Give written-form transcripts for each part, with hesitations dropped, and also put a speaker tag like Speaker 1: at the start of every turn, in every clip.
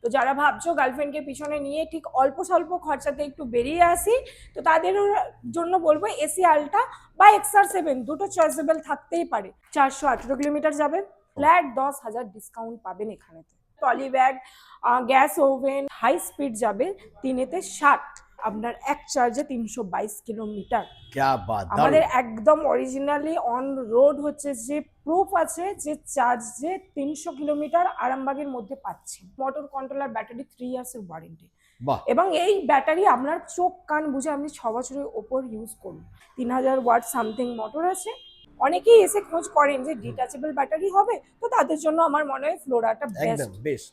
Speaker 1: তো যারা ভাবছো গার্লফ্রেন্ডকে পিছনে নিয়ে ঠিক অল্প স্বল্প খরচাতে একটু বেরিয়ে আসি, তো তাদের জন্য বলবো এসি আলটা বা XR7 দুটো চয়েসেবল থাকতেই পারে। 418 কিলোমিটার যাবে, ফ্ল্যাট 10,000 ডিসকাউন্ট পাবেন এখানেতে। Trolley bag, gas oven, high speed যাবে 3-60, আপনার এক চার্জে 322 কিলোমিটার। আমাদের একদম অরিজিনালি অন রোড হচ্ছে যে প্রুফ আছে যে চার্জে 300 কিলোমিটার আরামবাগের মধ্যে পাচ্ছেন। মোটর কন্ট্রোলার ব্যাটারি 3 ইয়ার্সের ওয়ারেন্টি, এবং এই ব্যাটারি আপনার চোখ কান বুঝে আপনি 6 বছরের ওপর ইউজ করুন। 3000 ওয়াট সামথিং মোটর আছে। অনেকেই এসে খোঁজ করেন যে ডিটাচেবল ব্যাটারি হবে, তো তাদের জন্য আমার মনে হয় ফ্লোরাটা best.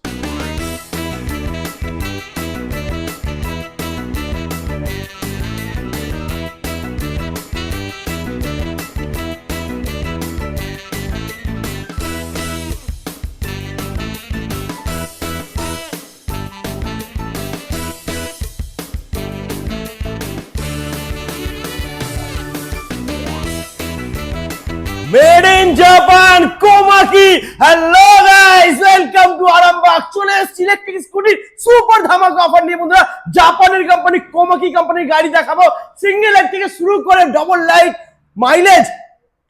Speaker 2: Made in Japan Komaki. Hello guys, welcome to Arambagh. চলে এসেছি ইলেকট্রিক স্কুটির সুপার ধামাকা অফার নিয়ে বন্ধুরা। জাপানের কোম্পানি কোমাকি কোম্পানির গাড়ি দেখাবো, সিঙ্গেল লাইট থেকে শুরু করে ডবল লাইট, মাইলেজ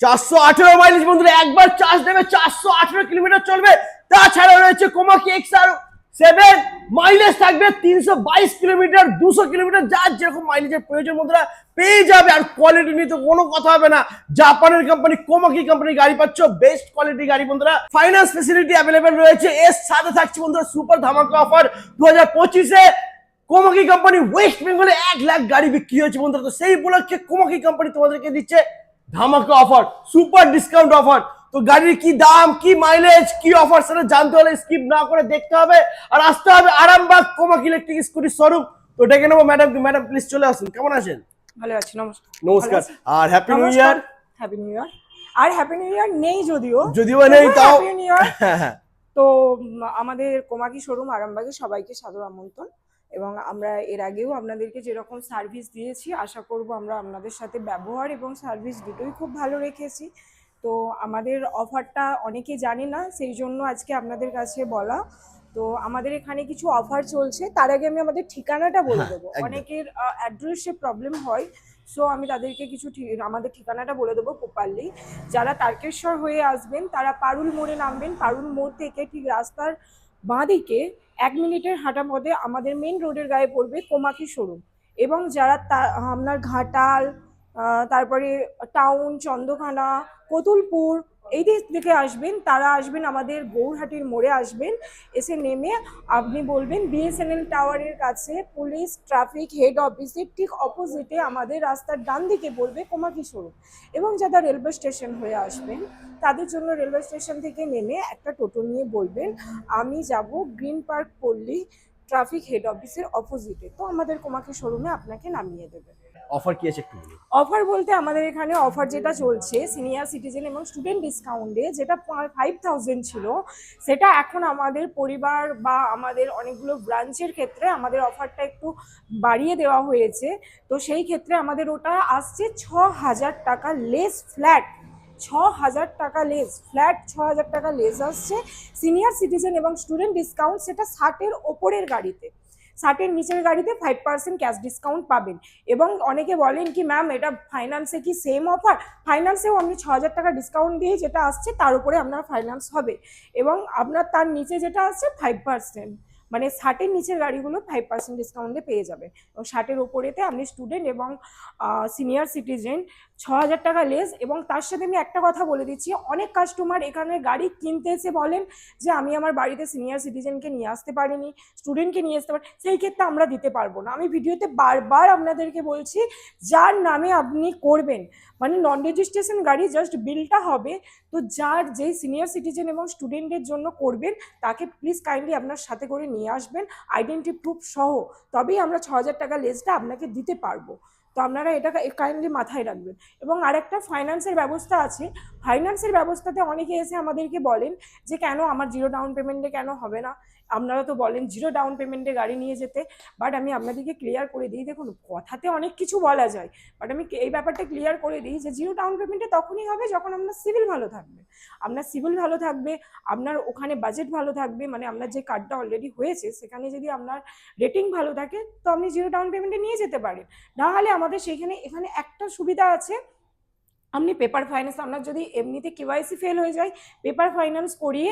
Speaker 2: 418 মাইলেজ বন্ধুরা। একবার চার্জ দেবে 418 কিলোমিটার চলবে। তাছাড়া রয়েছে কোমাকি XR7, মাইলেজ থাকবে 322 কিলোমিটার, 200 কিলোমিটার, যার যেরকম মাইলেজের প্রয়োজন বন্ধুরা পেয়ে যাবে। আর কোয়ালিটি নিয়ে তো কোনো কথা হবে না, জাপানের কোম্পানি কোমাকি কোম্পানির গাড়ি পাচ্ছ, বেস্ট কোয়ালিটি গাড়ি বন্ধুরা। ফাইন্যান্স ফেসিলিটি অ্যাভেলেবেল রয়েছে। এর সাথে থাকছে বন্ধুরা সুপার ধামাকা অফার 2025-এ। কোমাকি কোম্পানি ওয়েস্ট বেঙ্গলে 1 লাখ গাড়ি বিক্রি হয়েছে বন্ধুরা। তো সেই উপলক্ষে কোমাকি কোম্পানি তোমাদেরকে দিচ্ছে ধামাকা অফার, সুপার ডিসকাউন্ট অফার। তো গাড়ির কি দাম, কি মাইলেজ, কি অফার সেটা জানতে হলে স্কিপ না করে দেখতে হবে আর আসতে হবে আরামবাগ কোমাকি ইলেকট্রিক স্কুটির শোরুম। তো ডেকে নেবো ম্যাডামকে। ম্যাডাম প্লিজ চলে আসুন। কেমন আছেন?
Speaker 1: ভালো আছি, নমস্কার।
Speaker 2: নমস্কার আর happy new year.
Speaker 1: Happy new year. আর হ্যাপি নিউ ইয়ার নেই, যদিও
Speaker 2: নেই তাও
Speaker 1: হ্যাপি নিউ ইয়ার। তো আমাদের কোমাকি শোরুম আরামবাগে সবাইকে সাদর আমন্ত্রণ। এবং আমরা এর আগেও আপনাদেরকে যেরকম সার্ভিস দিয়েছি, আশা করব আমরা আপনাদের সাথে ব্যবহার এবং সার্ভিস দুটোই খুব ভালো রেখেছি। তো আমাদের অফারটা অনেকে জানে না, সেই জন্য আজকে আপনাদের কাছে বলা। তো আমাদের এখানে কিছু অফার চলছে, তার আগে আমি আমাদের ঠিকানাটা বলে দেবো। অনেকের অ্যাড্রেসে প্রবলেম হয়, সো আমি তাদেরকে কিছু আমাদের ঠিকানাটা বলে দেবো প্রপারলি। যারা তারকেশ্বর হয়ে আসবেন তারা পারুল মোড়ে নামবেন। পারুল মোড় থেকে ঠিক রাস্তার বাঁদিকে 1 মিনিটের হাঁটা পথে আমাদের মেন রোডের গায়ে পড়বে কোমাকি শোরুম। এবং যারা আপনার ঘাটাল, তারপরে টাউন, চন্দ্রখানা, কতুলপুর এই দিক থেকে আসবেন, তারা আসবেন আমাদের গৌরহাটির মোড়ে আসবেন। এসে নেমে আপনি বলবেন BSNL টাওয়ারের কাছে পুলিশ ট্রাফিক হেড অফিসের ঠিক অপোজিটে আমাদের রাস্তার ডান দিকে পড়বে কোমাকি শোরুম। এবং যারা রেলওয়ে স্টেশন হয়ে আসবেন তাদের জন্য রেলওয়ে স্টেশন থেকে নেমে একটা টোটো নিয়ে বলবেন আমি যাব গ্রিন পার্ক পল্লী ট্রাফিক হেড অফিসের অপোজিটে। তো আমাদের কোমাকি শোরুমে আপনাকে নামিয়ে দেবে।
Speaker 2: অফার কি আছে একটু বলুন।
Speaker 1: অফার বলতে আমাদের এখানে অফার যেটা চলছে সিনিয়র সিটিজেন এবং স্টুডেন্ট ডিসকাউন্টে, যেটা 5000 ছিল, সেটা এখন আমাদের পরিবার বা আমাদের অনেকগুলো ব্রাঞ্চের ক্ষেত্রে আমাদের অফারটা একটু বাড়িয়ে দেওয়া হয়েছে। তো সেই ক্ষেত্রে আমাদের ওটা আসছে 6000 টাকা লেস ফ্ল্যাট। 6000 টাকা লেস ফ্ল্যাট, 6000 টাকা লেস আসছে সিনিয়র সিটিজেন এবং স্টুডেন্ট ডিসকাউন্ট। সেটা 60-এর ওপরের গাড়িতে, 60-এর নিচের গাড়িতে 5% ক্যাশ ডিসকাউন্ট পাবেন। এবং অনেকে বলেন কি ম্যাম এটা ফাইন্যান্সে কি সেম অফার? ফাইন্যান্সেও আপনি 6000 টাকা ডিসকাউন্ট দিয়ে যেটা আসছে তার উপরে আপনার ফাইন্যান্স হবে, এবং আপনার তার নিচে যেটা আসছে 5%, মানে 60-এর নিচের গাড়িগুলো 5% ডিসকাউন্টে পেয়ে যাবে। এবং 60-এর ওপরেতে আপনি স্টুডেন্ট এবং সিনিয়র সিটিজেন 6000 টাকা লেস। এবং তার সাথে আমি একটা কথা বলে দিচ্ছি, অনেক কাস্টমার এখানে গাড়ি কিনতে এসে বলেন যে আমি আমার বাড়িতে সিনিয়র সিটিজেনকে নিয়ে আসতে পারিনি, স্টুডেন্টকে নিয়ে আসতে পারি, সেই ক্ষেত্রে আমরা দিতে পারবো না। আমি ভিডিওতে বারবার আপনাদেরকে বলছি যার নামে আপনি করবেন, মানে নন রেজিস্ট্রেশন গাড়ি জাস্ট বিলটা হবে, তো যার যেই সিনিয়র সিটিজেন এবং স্টুডেন্টের জন্য করবেন তাকে প্লিজ কাইন্ডলি আপনার সাথে করে নিয়ে আসবেন আইডেন্টি প্রুফ সহ, তবেই আমরা 6000 টাকা লেসটা আপনাকে দিতে পারবো। তো আপনারা এটা কাইন্ডলি মাথায় রাখবেন। এবং আরেকটা ফাইন্যান্সের ব্যবস্থা আছে। ফাইন্যান্সের ব্যবস্থাতে অনেকে এসে আমাদেরকে বলেন যে কেন আমার 0 ডাউন পেমেন্টে কেন হবে না। আপনারা তো বলেন জিরো ডাউন পেমেন্টে গাড়ি নিয়ে যেতে, বাট আমি আপনাদেরকে ক্লিয়ার করে দিই, দেখুন কথাতে অনেক কিছু বলা যায়, বাট আমি এই ব্যাপারটা ক্লিয়ার করে দিই যে জিরো ডাউন পেমেন্টে তখনই হবে যখন আপনার সিভিল ভালো থাকবে। আপনার সিভিল ভালো থাকবে, আপনার ওখানে বাজেট ভালো থাকবে, মানে আপনার যে কার্ডটা অলরেডি হয়েছে সেখানে যদি আপনার রেটিং ভালো থাকে তো আপনি জিরো ডাউন পেমেন্টে নিয়ে যেতে পারেন। নাহলে আমাদের সেইখানে এখানে একটা সুবিধা আছে, আপনি পেপার ফাইন্যান্স, আপনার যদি এমনিতে কেওয়াইসি ফেল হয়ে যায়, পেপার ফাইন্যান্স করিয়ে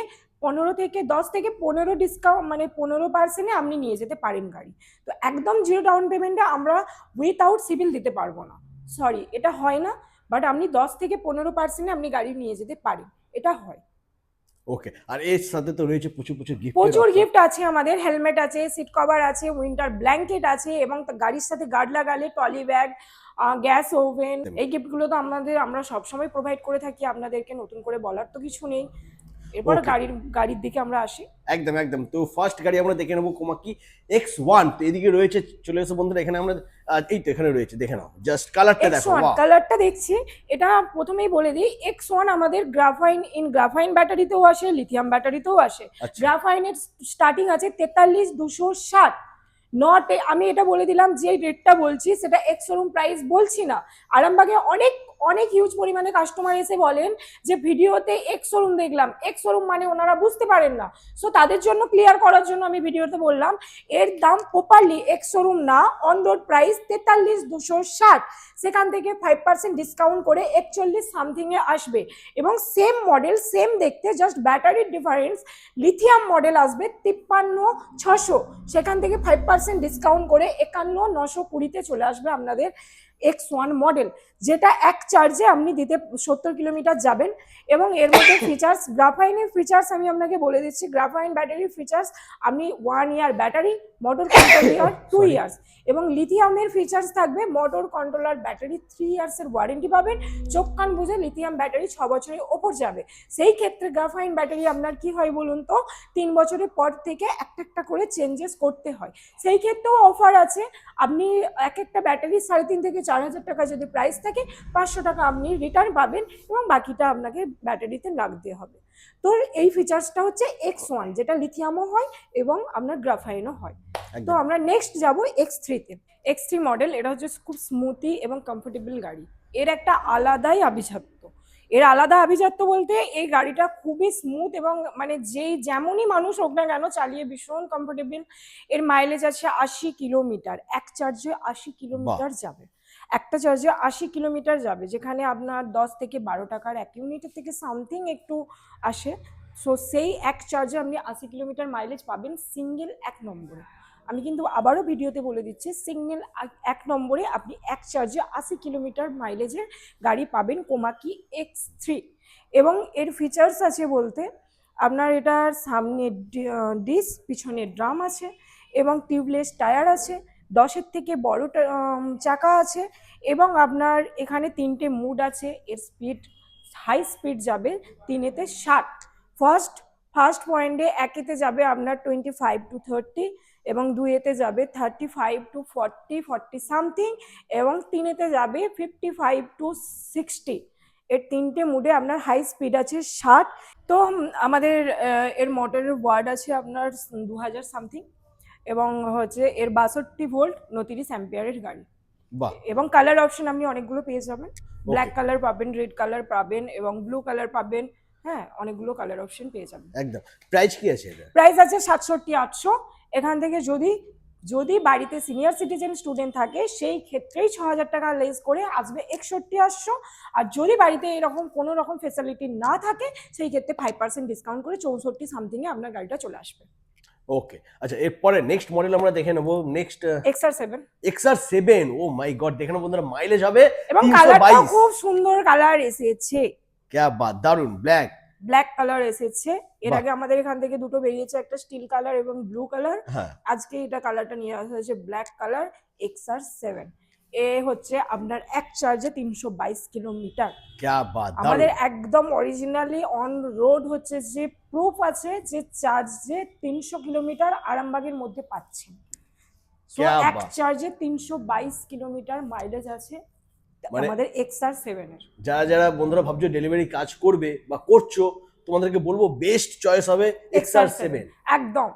Speaker 1: 10 থেকে 15 ডিসকাউন্ট মানে 15% আপনি নিয়ে যেতে পারেন গাড়ি। তো একদম জিরো ডাউন পেমেন্টে আমরা উইথআউট সিভিল দিতে পারবো না, সরি এটা হয় না, বাট আপনি 10 থেকে 15% আপনি গাড়ি নিয়ে যেতে পারেন, এটা হয়।
Speaker 2: ওকে, আর এর সাথে তো রয়েছে প্রচুর প্রচুর গিফট।
Speaker 1: প্রচুর গিফট আছে আমাদের, হেলমেট আছে, সিট কভার আছে, উইন্টার ব্ল্যাঙ্কেট আছে, এবং গাড়ির সাথে গার্ড লাগালে ট্রলি ব্যাগ, গ্যাস ওভেন, এই গিফটগুলো তো আমরা সবসময় প্রোভাইড করে থাকি আপনাদেরকে, নতুন করে বলার তো কিছু নেই। এরপরে গাড়ির দিকে আমরা আসি।
Speaker 2: একদম একদম। তো ফার্স্ট গাড়ি আমরা দেখে নেবো কোমাকি X1। তো এদিকে রয়েছে, চলে এসো বন্ধুরা, এখানে আমরা এই তো এখানে রয়েছে, দেখে নাও জাস্ট কালারটা দেখো।
Speaker 1: X1 কালারটা দেখছি, এটা প্রথমেই বলে দিই, X1 আমাদের গ্রাফাইন ব্যাটারিতেও আসে, লিথিয়াম ব্যাটারিতেও আসে। গ্রাফাইনের স্টার্টিং আছে 43,260। নট, আমি এটা বলে দিলাম যে রেটটা বলছি সেটা এক্স শোরুম প্রাইস বলছি না। আরামবাগে অনেক অনেক হিউজ পরিমাণে কাস্টমার এসে বলেন যে ভিডিওতে এক্স শোরুম দেখলাম, এক্স শোরুম মানে ওনারা বুঝতে পারেন না, সো তাদের জন্য ক্লিয়ার করার জন্য আমি ভিডিওতে বললাম এর দাম প্রপারলি এক্স শোরুম না, অন রোড প্রাইস 43,260, সেখান থেকে 5% ডিসকাউন্ট করে 41 সামথিং এ আসবে, এবং সেম মডেল সেম দেখতে, জাস্ট ব্যাটারির ডিফারেন্স, লিথিয়াম মডেল আসবে 53,600, সেখান থেকে 5% ডিসকাউন্ট করে 51,920 চলে আসবে আপনাদের X1 মডেল, যেটা এক চার্জে আপনি দিতে 70 কিলোমিটার যাবেন। এবং এর মধ্যে ফিচার্স, গ্রাফাইনের ফিচার্স আমি আপনাকে বলে দিচ্ছি, গ্রাফাইন ব্যাটারির ফিচার্স আপনি 1 ইয়ার ব্যাটারি, মোটর কন্ট্রোলার 2 ইয়ার্স, এবং লিথিয়ামের ফিচার্স থাকবে মোটর কন্ট্রোলার ব্যাটারি 3 ইয়ার্সের ওয়ারেন্টি পাবেন, চোখ কান বুঝে লিথিয়াম ব্যাটারি 6 বছরের ওপর যাবে। সেই ক্ষেত্রে গ্রাফাইন ব্যাটারি আপনার কি হয় বলুন তো, 3 বছরের পর থেকে একটা করে চেঞ্জেস করতে হয়, সেই ক্ষেত্রেও অফার আছে। আপনি একটা ব্যাটারি 3,500 থেকে 4,000 টাকা যদি প্রাইস থাকে, 500 টাকা আপনি রিটার্ন পাবেন, এবং বাকিটা আপনাকে ব্যাটারিতে লাগতে হবে। তো এই ফিচার্সটা হচ্ছে X1, যেটা লিথিয়ামও হয় এবং আপনার গ্রাফাইনও হয়। তো আমরা নেক্সট যাব X3 তে। X3 মডেল, এটা হচ্ছে খুব স্মুথি এবং কমফোর্টেবল গাড়ি, এর একটা আলাদাই আভিজাত্য। এর আলাদা আভিজাত্য বলতে এই গাড়িটা খুবই স্মুথ, এবং মানে যেমনই মানুষ হোক না কেন চালিয়ে ভীষণ কমফোর্টেবল। এর মাইলেজ আছে 80 কিলোমিটার, এক চার্জে 80 কিলোমিটার যাবে, একটা চার্জে 80 কিলোমিটার যাবে, যেখানে আপনার 10 থেকে 12 টাকার 1 ইউনিটের থেকে সামথিং একটু আসে। সো সেই এক চার্জে আপনি 80 কিলোমিটার মাইলেজ পাবেন সিঙ্গেল 1 নম্বরে। আমি কিন্তু আবারও ভিডিওতে বলে দিচ্ছি, সিঙ্গেল 1 নম্বরে আপনি এক চার্জে 80 কিলোমিটার মাইলেজের গাড়ি পাবেন কোমাকি X3। এবং এর ফিচার্স আছে বলতে, আপনার এটার সামনে ডিস্ক, পিছনে ড্রাম আছে, এবং টিউবলেস টায়ার আছে, 10-এর থেকে বড় চাকা আছে, এবং আপনার এখানে 3টে মুড আছে। এর স্পিড, হাই স্পিড যাবে 3-এতে 60, ফার্স্ট পয়েন্টে 1-এতে যাবে আপনার 25 to 30, এবং 2-এতে যাবে 35 to 40 সামথিং, এবং 3-এতে যাবে 55 to 60। এর 3টে মুডে আপনার হাই স্পিড আছে 60। তো আমাদের এর মোটরের ওয়াট আছে আপনার 2000 সামথিং, এবং হচ্ছে এর 62 ভোল্ট 39 অ্যাম্পিয়ারের গাড়ি। এবং কালার অপশন আপনি অনেকগুলো পেয়ে যাবেন, ব্ল্যাক কালার পাবেন, রেড কালার পাবেন, এবং ব্লু কালার পাবেন, হ্যাঁ অনেকগুলো কালার অপশন পেয়ে যাবেন।
Speaker 2: একদম। প্রাইস কি আছে এটা?
Speaker 1: প্রাইস আছে 67,800। এখান থেকে যদি বাড়িতে সিনিয়র সিটিজেন স্টুডেন্ট থাকে সেই ক্ষেত্রেই 6,000 টাকা লেস করে আসবে 61,800, আর যদি বাড়িতে এরকম কোনো রকম ফেসিলিটি না থাকে সেই ক্ষেত্রে 5% ডিসকাউন্ট করে 64 সামথিং এ আপনার গাড়িটা চলে আসবে।
Speaker 2: ওকে, আচ্ছা এরপরে নেক্সট মডেল আমরা দেখে নেব। Next XR7। ও মাই গড, দেখে নেব বন্ধুরা, মাইলেজ হবে
Speaker 1: এবং কালারটা খুব সুন্দর কালার এসেছে,
Speaker 2: क्या बात, দারুন। ব্ল্যাক
Speaker 1: কালার এসেছে। এর আগে আমাদের এখান থেকে দুটো বেরিয়েছে, একটা স্টিল কালার এবং ব্লু কালার। আজকে এটা কালারটা নিয়ে আসা হয়েছে ব্ল্যাক কালার XR7। এ হচ্ছে আপনার এক চার্জে 322 কিলোমিটার। আমাদের একদম অরিজিনালি অন রোড হচ্ছে যে প্রুফ আছে যে চার্জে 300 কিলোমিটার আরামবাগের মধ্যে পাচ্ছেন। সো এক চার্জে 322 কিলোমিটার মাইলেজ আছে আমাদের XR7 এর।
Speaker 2: যারা বন্ধুরা ভাবছো ডেলিভারি কাজ করবে বা করছো, তোমাদেরকে বলবো বেস্ট চয়েস হবে XR7।
Speaker 1: একদম।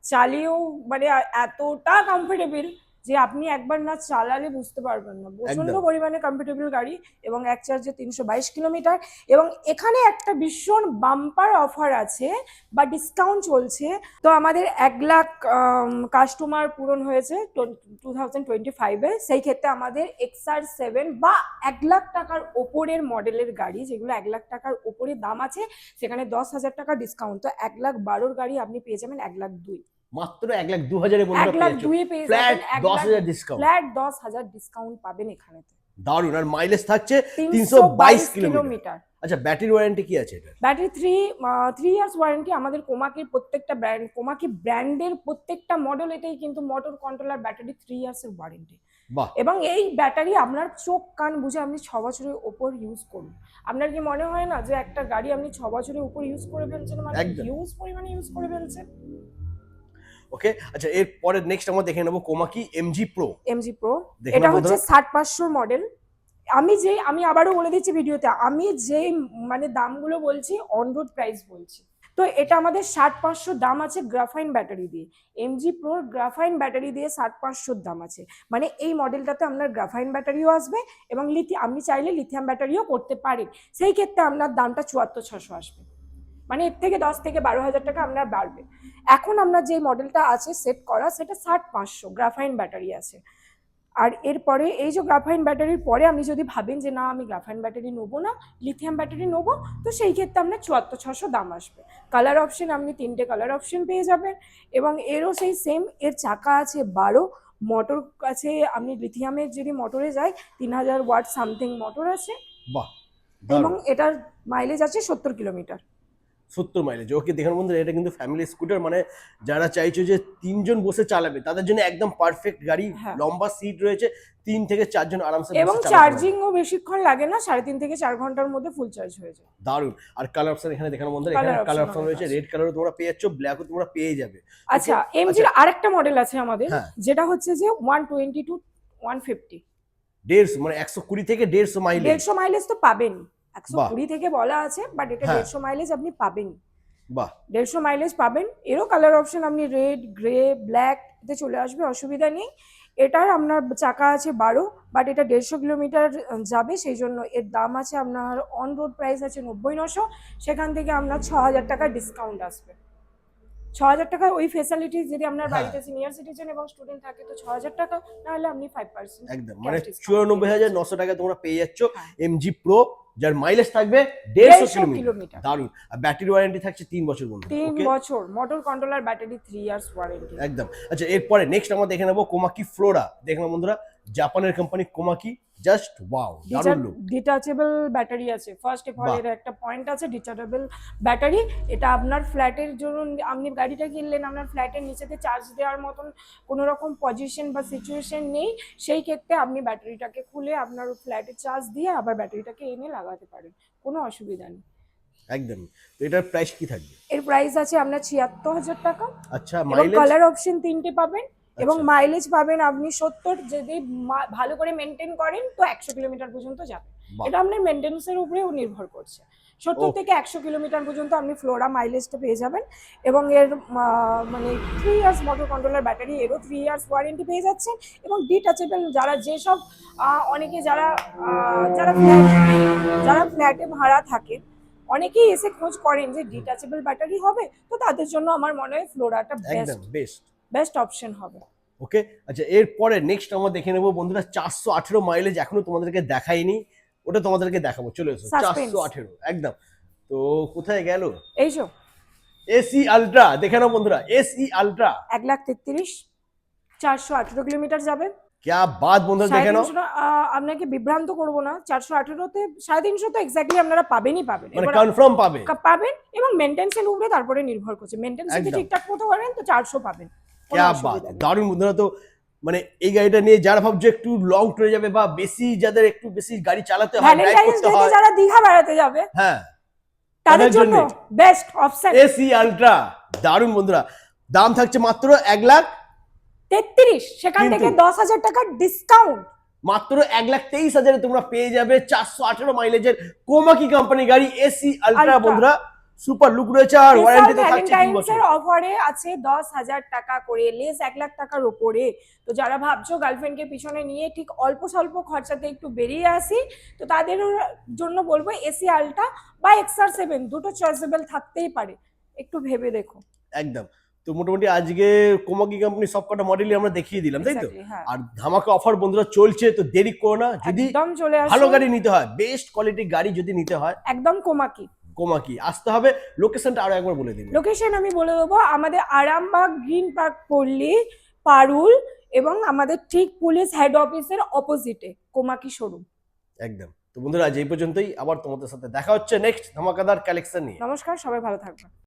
Speaker 1: চালিয়েও মানে এতটা কমফোর্টেবল যে আপনি একবার না চালালে বুঝতে পারবেন না, প্রচন্ড
Speaker 2: একদম।
Speaker 1: পরিমাণে কমফোর্টেবল গাড়ি এবং এক চার্জে 322 কিলোমিটার। এবং এখানে একটা ভীষণ বাম্পার অফার আছে বা ডিসকাউন্ট চলছে। তো আমাদের 1,00,000 কাস্টমার পূরণ হয়েছে 2025-এ, সেই ক্ষেত্রে আমাদের XR7 বা 1,00,000 টাকার ওপরের মডেলের গাড়ি, যেগুলো 1,00,000 টাকার ওপরে দাম আছে, সেখানে 10,000 টাকা ডিসকাউন্ট। তো 1,12,000 গাড়ি আপনি পেয়ে যাবেন 1,02,000।
Speaker 2: মাত্র 1,02,000 বন্ধুরা পেয়ে যাচ্ছ।
Speaker 1: 1,02,000 পেয়ে
Speaker 2: ফ্ল্যাট
Speaker 1: যাবেন,
Speaker 2: 10,000 ডিসকাউন্ট।
Speaker 1: ফ্ল্যাট 10,000 ডিসকাউন্ট পাবেন এখানে।
Speaker 2: দারুন। আর মাইলেজ থাকছে
Speaker 1: 322
Speaker 2: 322 কিলোমিটার। আচ্ছা, ব্যাটারি ওয়ারেন্টি কি আছে এটা?
Speaker 1: Battery 3 years warranty. আমাদের কোমাকির প্রত্যেকটা ব্র্যান্ড, কোমাকি ব্র্যান্ডের প্রত্যেকটা মডেল এটাই কিন্তু মোটর কন্ট্রোলার ব্যাটারি 3 ইয়ার্সের ওয়ারেন্টি।
Speaker 2: বাহ।
Speaker 1: এবং এই ব্যাটারি আপনার চোখ কান বুঝে আপনি 6 বছরের ওপর ইউজ করুন। আপনার কি মনে হয় না যে একটা গাড়ি আপনি 6 বছরের উপর ইউজ করে ফেলছেন, মানে
Speaker 2: একদম।
Speaker 1: ইউজ পরিমাণে ইউজ করে ফেলছেন।
Speaker 2: ওকে, আচ্ছা এরপরে নেক্সট আমরা দেখে নেবো Komaki MG pro.
Speaker 1: MG pro,
Speaker 2: দেখুন
Speaker 1: এটা হচ্ছে
Speaker 2: বন্ধুরা।
Speaker 1: 60-500 মডেল। আমি আবারও বলে দিচ্ছি ভিডিওতে, আমি যে মানে দামগুলো বলছি অন রোড প্রাইস বলছি। তো এটা আমাদের 60-500 দাম আছে গ্রাফাইন ব্যাটারি দিয়ে। এমজি প্রোর গ্রাফাইন ব্যাটারি দিয়ে 60-500 দাম আছে। মানে এই মডেলটাতে আপনার গ্রাফাইন ব্যাটারিও আসবে এবং আপনি চাইলে লিথিয়াম ব্যাটারিও করতে পারেন। সেই ক্ষেত্রে আপনার দামটা 74,600 আসবে। মানে এর থেকে 10 থেকে 12,000 টাকা আপনার বাড়বে। এখন আপনার যে মডেলটা আছে সেট করা, সেটা 60-500 গ্রাফাইন ব্যাটারি আছে। আর এরপরে এই যে গ্রাফাইন ব্যাটারির পরে আপনি যদি ভাবেন যে না আমি গ্রাফাইন ব্যাটারি নেবো না, লিথিয়াম ব্যাটারি নেবো, তো সেই ক্ষেত্রে আপনার 74,600 দাম আসবে। কালার অপশন আপনি 3টে কালার অপশন পেয়ে যাবেন। এবং এরও সেই সেম, এর চাকা আছে 12, মোটর আছে, আপনি লিথিয়ামের যদি মোটরে যায় 3000 ওয়াট সামথিং মোটর আছে।
Speaker 2: বাহ,
Speaker 1: এবং
Speaker 2: দারুন।
Speaker 1: এটার মাইলেজ আছে 70 কিলোমিটার।
Speaker 2: 70 মাইলেজ। ওকে, দেখুন বন্ধুরা, এটা কিন্তু ফ্যামিলি স্কুটার, মানে যারা চাইছো যে 3 জন বসে চালাবে তাদের জন্য একদম পারফেক্ট গাড়ি।
Speaker 1: হ্যাঁ।
Speaker 2: লম্বা সিট রয়েছে, 3 থেকে 4 জন আরামসে
Speaker 1: এবং
Speaker 2: বসে চালাতে পারবে।
Speaker 1: চার্জিংও বেশিক্ষণ লাগে না, 3.5 থেকে 4 ঘন্টার মধ্যে ফুল চার্জ হয়ে যায়।
Speaker 2: দারুন। আর কালার অপশন এখানে দেখানো বন্ধুরা, এখানে
Speaker 1: Colour
Speaker 2: কালার
Speaker 1: option
Speaker 2: অপশন রয়েছে,
Speaker 1: আছে।
Speaker 2: রেড কালারও তোমরা পেয়ে যাচ্ছ, ব্ল্যাকও তোমরা পেয়ে যাবে।
Speaker 1: আচ্ছা, এমজির আরেকটা মডেল আছে আমাদের,
Speaker 2: হ্যাঁ।
Speaker 1: যেটা হচ্ছে যে 120 to 150।
Speaker 2: 150 মানে 120 থেকে 150 মাইলেজ।
Speaker 1: 150 মাইলেজ তো পাবেন,
Speaker 2: বাহ।
Speaker 1: 120 থেকে বলা আছে, বাট এটা
Speaker 2: হ্যাঁ।
Speaker 1: 150 মাইলেজ আপনি পাবেন।
Speaker 2: বাহ।
Speaker 1: 150 মাইলেজ পাবেন। এরও কালার অপশন আপনি রেড, গ্রে, ব্ল্যাক এতে চলে আসবে, অসুবিধা নেই। এটার আপনার চাকা আছে 12, বাট এটা 150 কিলোমিটার যাবে, সেই জন্য এর দাম আছে আপনার অন রোড প্রাইস আছে 90,900। সেখান থেকে আপনার 6,000 টাকা ডিসকাউন্ট আসবে। 6,000 টাকা ওই ফেসিলিটি যদি আপনার
Speaker 2: হ্যাঁ।
Speaker 1: বাড়িতে সিনিয়র সিটিজেন এবং স্টুডেন্ট থাকে তো 6,000 টাকা, নাহলে আপনি 5%
Speaker 2: একদম,
Speaker 1: cash
Speaker 2: মানে
Speaker 1: discount
Speaker 2: 94,900 টাকা তোমরা পেয়ে যাচ্ছ
Speaker 1: হ্যাঁ।
Speaker 2: এমজি প্রো, যার মাইলেজ থাকবে 150
Speaker 1: 150
Speaker 2: কিলোমিটার।
Speaker 1: কিলোমিটার।
Speaker 2: দারুন। আর ব্যাটারি ওয়ারেন্টি থাকছে 3 বছর বন্ধু।
Speaker 1: 3
Speaker 2: ওকে,
Speaker 1: বছর motor controller battery 3 years warranty.
Speaker 2: একদম। আচ্ছা, এরপরে নেক্সট আমরা দেখে নেবো কোমাকি ফ্লোরা। দেখলাম বন্ধুরা, জাপানের কোম্পানি কোমাকি, জাস্ট ওয়াও, দারুণ লুক।
Speaker 1: ডিটাচেবল ব্যাটারি আছে, ফার্স্ট অফ অল এর একটা পয়েন্ট আছে ডিটাচেবল ব্যাটারি। এটা আপনার ফ্ল্যাটের জন্য, আপনি গাড়িটা কিনলেন, আপনার ফ্ল্যাটের নিচেতে চার্জ দেওয়ার মতন কোনো রকম পজিশন বা সিচুয়েশন নেই, সেই ক্ষেত্রে আপনি ব্যাটারিটাকে খুলে আপনার ফ্ল্যাটে চার্জ দিয়ে আবার ব্যাটারিটাকে এনে লাগাতে পারেন, কোনো অসুবিধা নেই।
Speaker 2: একদম। তো এটার প্রাইস কি থাকবে?
Speaker 1: এর প্রাইস আছে আপনার 76,000 টাকা।
Speaker 2: আচ্ছা,
Speaker 1: এবং
Speaker 2: মাইলেজ?
Speaker 1: কালার অপশন 3টে পাবেন এবং
Speaker 2: আচ্ছা।
Speaker 1: মাইলেজ পাবেন আপনি 70, যদি ভালো করে মেনটেন করেন তো 100 কিলোমিটার পর্যন্ত যাবে।
Speaker 2: বাহ।
Speaker 1: এটা আপনার মেনটেন্সের উপরেও নির্ভর করছে। 70
Speaker 2: Okay.
Speaker 1: থেকে 100 কিলোমিটার পর্যন্ত আপনি ফ্লোরা মাইলেজটা পেয়ে যাবেন। এবং এর মানে 3 ইয়ার্স মোটর কন্ট্রোলার ব্যাটারি, এরও 3 ইয়ার্স ওয়ারেন্টি পেয়ে যাচ্ছেন। এবং ডিটাচেবল, যারা যেসব অনেকে যারা ফ্ল্যাটে ভাড়া থাকে, অনেকেই এসে খোঁজ করেন যে ডিটাচেবল ব্যাটারি হবে, তো তাদের জন্য আমার মনে হয় ফ্লোরাটা
Speaker 2: একদম
Speaker 1: বেস্ট অপশন হবে।
Speaker 2: ওকে, আচ্ছা এরপরে নেক্সট আমরা দেখে নেবো বন্ধুরা 418 মাইলেজ। এখনো তোমাদেরকে দেখাইনি, ওটা তোমাদেরকে দেখাবো, চলে এসো।
Speaker 1: Suspense।
Speaker 2: 418 একদম। তো কোথায় গেল
Speaker 1: এই যে
Speaker 2: এসি আলট্রা? দেখে নাও বন্ধুরা, এসি আলট্রা
Speaker 1: 1,33,000, 418 কিলোমিটার যাবে।
Speaker 2: क्या बात বন্ধুরা, দেখে নাও।
Speaker 1: 350, আপনাকে বিভ্রান্ত করব না, 418তে 350 তো এক্স্যাক্টলি আপনারা পাবেনই পাবেন,
Speaker 2: মানে
Speaker 1: এবার
Speaker 2: কনফার্ম পাবে।
Speaker 1: পাবেন। এবং মেইনটেন্সের উপরে তারপরে নির্ভর করছে, মেইনটেন্স যদি
Speaker 2: একদম।
Speaker 1: ঠিকঠাক মতো করেন তো 400 পাবেন, কোনো
Speaker 2: क्या
Speaker 1: অসুবিধা
Speaker 2: बात,
Speaker 1: নেই।
Speaker 2: দারুণ বন্ধুরা। তো মানে এই গাড়িটা নিয়ে যারা ভাবছে একটু লং ট্যুরে যাবে বা বেশি, যাদের একটু বেশি গাড়ি চালাতে হয়, ড্রাইভ
Speaker 1: ভ্যালেন্টাইন্স
Speaker 2: করতে
Speaker 1: ডেতে
Speaker 2: হয়,
Speaker 1: যারা দীঘা বেড়াতে যাবে
Speaker 2: হ্যাঁ,
Speaker 1: তাদের
Speaker 2: তাদের
Speaker 1: জন্য
Speaker 2: জন্যে।
Speaker 1: Best option.
Speaker 2: এসি আলট্রা দারুণ বন্ধুরা। দাম থাকছে মাত্র 1,33,000,
Speaker 1: সেখান থেকে
Speaker 2: কিন্তু
Speaker 1: 10,000 টাকা ডিসকাউন্ট।
Speaker 2: মাত্র 1,23,000 তোমরা পেয়ে যাবে 418 মাইলেজের কোমাকি কোম্পানি গাড়ি এসি আলট্রা
Speaker 1: Ultra।
Speaker 2: বন্ধুরা। সুপার লুক রয়েছে আর ওয়ারেন্টি তো থাকছে 3 বছর।
Speaker 1: ভ্যালেন্টাইন্সের অফারে আছে 10,000 টাকা করে, লেস 1 লাখ টাকার ওপরে। তো যারা ভাবছো গার্লফ্রেন্ডকে পিছনে নিয়ে ঠিক অল্প স্বল্প খরচাতে একটু বেরিয়ে আসি, তো তাদের জন্য বলবো এসি আলটা বা XR7 দুটো চয়েসেবল থাকতেই পারে, একটু ভেবে দেখো।
Speaker 2: একদম। তো মোটামুটি আজকে কোমাকি কোম্পানি সবকটা মডেলই আমরা দেখিয়ে দিলাম, তাই তো?
Speaker 1: Exactly, হ্যাঁ।
Speaker 2: আর ধামাকা অফার বন্ধুরা চলছে, তো দেরি করো না। যদি
Speaker 1: একদম চলে আসো,
Speaker 2: ভালো গাড়ি নিতে হয়, বেস্ট কোয়ালিটির গাড়ি যদি নিতে হয়,
Speaker 1: একদম কোমাকি।
Speaker 2: কোমাকি আসতে হবে। লোকেশনটা আরো একবার বলে দিন।
Speaker 1: লোকেশন আমি বলে দেবো, আমাদের আরামবাগ গ্রিন পার্ক পল্লী, পারুল, এবং আমাদের ঠিক পুলিশ হেড অফিসের অপোজিটে কোমাকি শোরুম।
Speaker 2: একদম। তো বন্ধুরা আজ এই পর্যন্তই, আবার তোমাদের সাথে দেখা হচ্ছে নেক্সট ধামাকাদার কালেকশন নিয়ে।
Speaker 1: নমস্কার, সবাই ভালো থাকবেন।